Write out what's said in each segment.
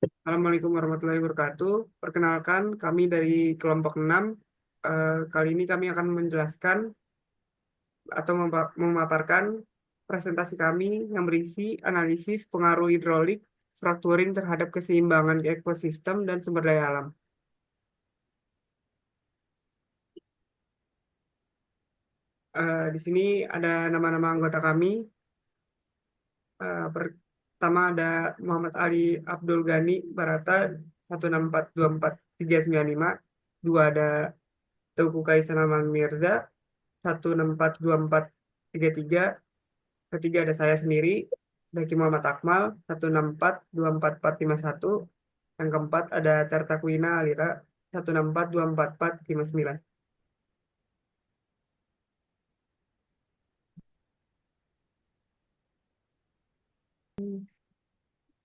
Assalamualaikum warahmatullahi wabarakatuh. Perkenalkan, kami dari kelompok 6. Kali ini kami akan menjelaskan atau memaparkan presentasi kami yang berisi analisis pengaruh hidrolik fracturing terhadap keseimbangan ekosistem dan sumber daya alam. Di sini ada nama-nama anggota kami. Pertama ada Muhammad Ali Abdul Ghani Barata 16424395. Dua ada Teuku Kaisar Aman Mirza 164243. Ketiga ada saya sendiri, Zaki Muhammad Akmal 16424451. Yang keempat ada Tartakwina Alira 16424459.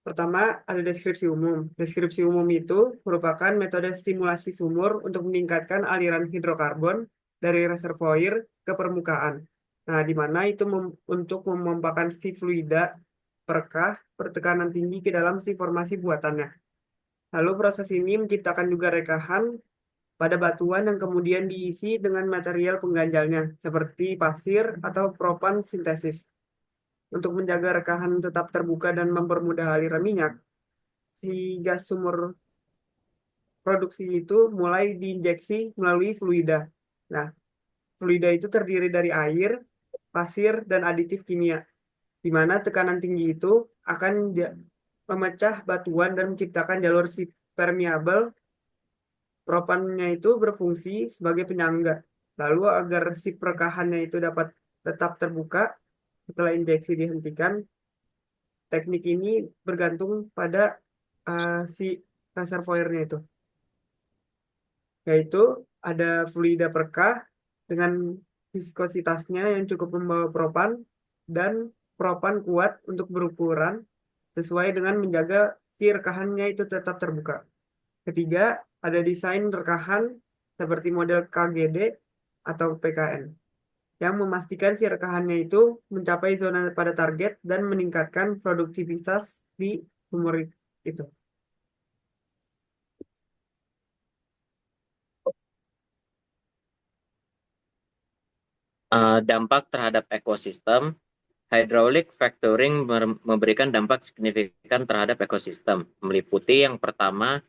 Pertama, ada deskripsi umum. Deskripsi umum itu merupakan metode stimulasi sumur untuk meningkatkan aliran hidrokarbon dari reservoir ke permukaan. Nah, di mana itu untuk memompakan si fluida perkah bertekanan tinggi ke dalam si formasi buatannya. Lalu proses ini menciptakan juga rekahan pada batuan yang kemudian diisi dengan material pengganjalnya, seperti pasir atau propan sintesis. Untuk menjaga rekahan tetap terbuka dan mempermudah aliran minyak, si gas sumur produksi itu mulai diinjeksi melalui fluida. Nah, fluida itu terdiri dari air, pasir, dan aditif kimia, di mana tekanan tinggi itu akan memecah batuan dan menciptakan jalur si permeable. Propannya itu berfungsi sebagai penyangga. Lalu agar si perekahannya itu dapat tetap terbuka setelah injeksi dihentikan, teknik ini bergantung pada si reservoirnya itu, yaitu ada fluida perkah dengan viskositasnya yang cukup membawa propan dan propan kuat untuk berukuran sesuai dengan menjaga si rekahannya itu tetap terbuka. Ketiga, ada desain rekahan seperti model KGD atau PKN yang memastikan si rekahannya itu mencapai zona pada target dan meningkatkan produktivitas di sumur itu. Dampak terhadap ekosistem, hydraulic fracturing memberikan dampak signifikan terhadap ekosistem, meliputi yang pertama,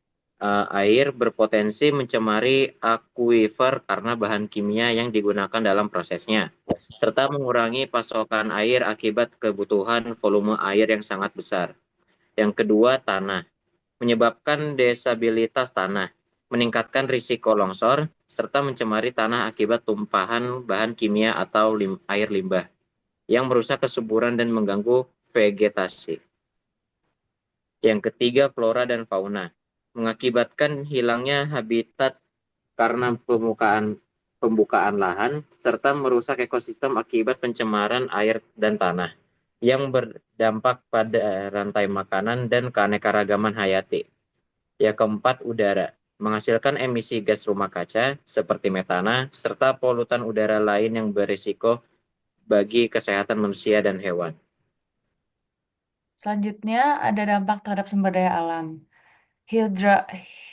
air berpotensi mencemari akuifer karena bahan kimia yang digunakan dalam prosesnya, serta mengurangi pasokan air akibat kebutuhan volume air yang sangat besar. Yang kedua, tanah menyebabkan desabilitas tanah, meningkatkan risiko longsor, serta mencemari tanah akibat tumpahan bahan kimia atau air limbah yang merusak kesuburan dan mengganggu vegetasi. Yang ketiga, flora dan fauna, mengakibatkan hilangnya habitat karena pembukaan lahan, serta merusak ekosistem akibat pencemaran air dan tanah, yang berdampak pada rantai makanan dan keanekaragaman hayati. Yang keempat, udara, menghasilkan emisi gas rumah kaca seperti metana, serta polutan udara lain yang berisiko bagi kesehatan manusia dan hewan. Selanjutnya ada dampak terhadap sumber daya alam. Hydra-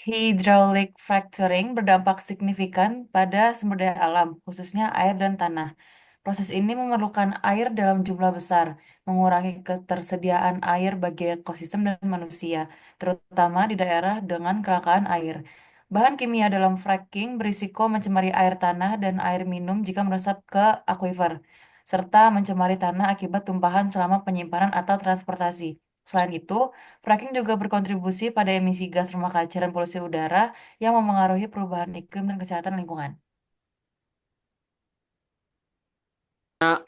Hydraulic fracturing berdampak signifikan pada sumber daya alam, khususnya air dan tanah. Proses ini memerlukan air dalam jumlah besar, mengurangi ketersediaan air bagi ekosistem dan manusia, terutama di daerah dengan kelangkaan air. Bahan kimia dalam fracking berisiko mencemari air tanah dan air minum jika meresap ke akuifer, serta mencemari tanah akibat tumpahan selama penyimpanan atau transportasi. Selain itu, fracking juga berkontribusi pada emisi gas rumah kaca dan polusi udara yang memengaruhi perubahan iklim dan kesehatan lingkungan.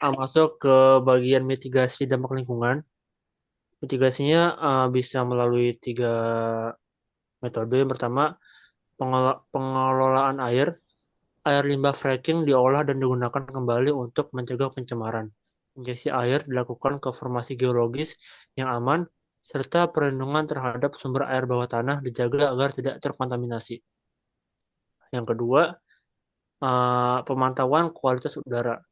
Masuk ke bagian mitigasi dampak lingkungan. Mitigasinya bisa melalui 3 metode. Yang pertama, pengelolaan air. Air limbah fracking diolah dan digunakan kembali untuk mencegah pencemaran. Injeksi air dilakukan ke formasi geologis yang aman, serta perlindungan terhadap sumber air bawah tanah dijaga agar tidak terkontaminasi. Yang kedua, pemantauan kualitas udara.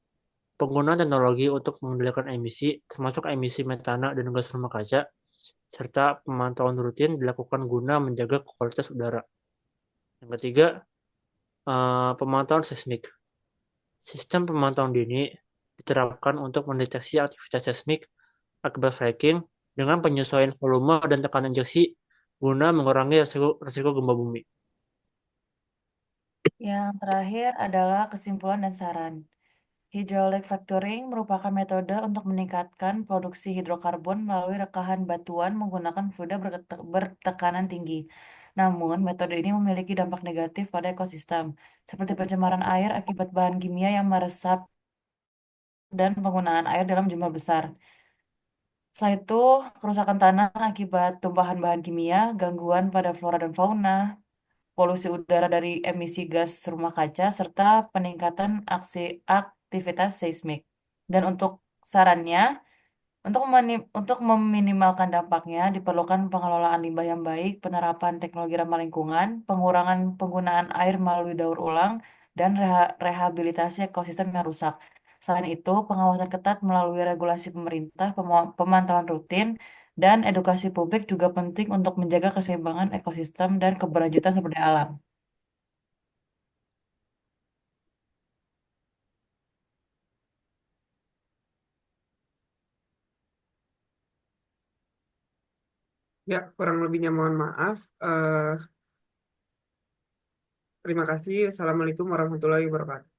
Penggunaan teknologi untuk mengendalikan emisi, termasuk emisi metana dan gas rumah kaca, serta pemantauan rutin dilakukan guna menjaga kualitas udara. Yang ketiga, pemantauan seismik. Sistem pemantauan dini diterapkan untuk mendeteksi aktivitas seismik akibat fracking dengan penyesuaian volume dan tekanan injeksi guna mengurangi risiko gempa bumi. Yang terakhir adalah kesimpulan dan saran. Hydraulic fracturing merupakan metode untuk meningkatkan produksi hidrokarbon melalui rekahan batuan menggunakan fluida bertekanan tinggi. Namun, metode ini memiliki dampak negatif pada ekosistem, seperti pencemaran air akibat bahan kimia yang meresap dan penggunaan air dalam jumlah besar. Setelah itu, kerusakan tanah akibat tumpahan bahan kimia, gangguan pada flora dan fauna, polusi udara dari emisi gas rumah kaca, serta peningkatan aktivitas seismik. Dan untuk sarannya, untuk meminimalkan dampaknya, diperlukan pengelolaan limbah yang baik, penerapan teknologi ramah lingkungan, pengurangan penggunaan air melalui daur ulang, dan rehabilitasi ekosistem yang rusak. Selain itu, pengawasan ketat melalui regulasi pemerintah, pemantauan rutin, dan edukasi publik juga penting untuk menjaga keseimbangan ekosistem dan keberlanjutan sumber daya alam. Ya, kurang lebihnya mohon maaf. Terima kasih. Assalamualaikum warahmatullahi wabarakatuh.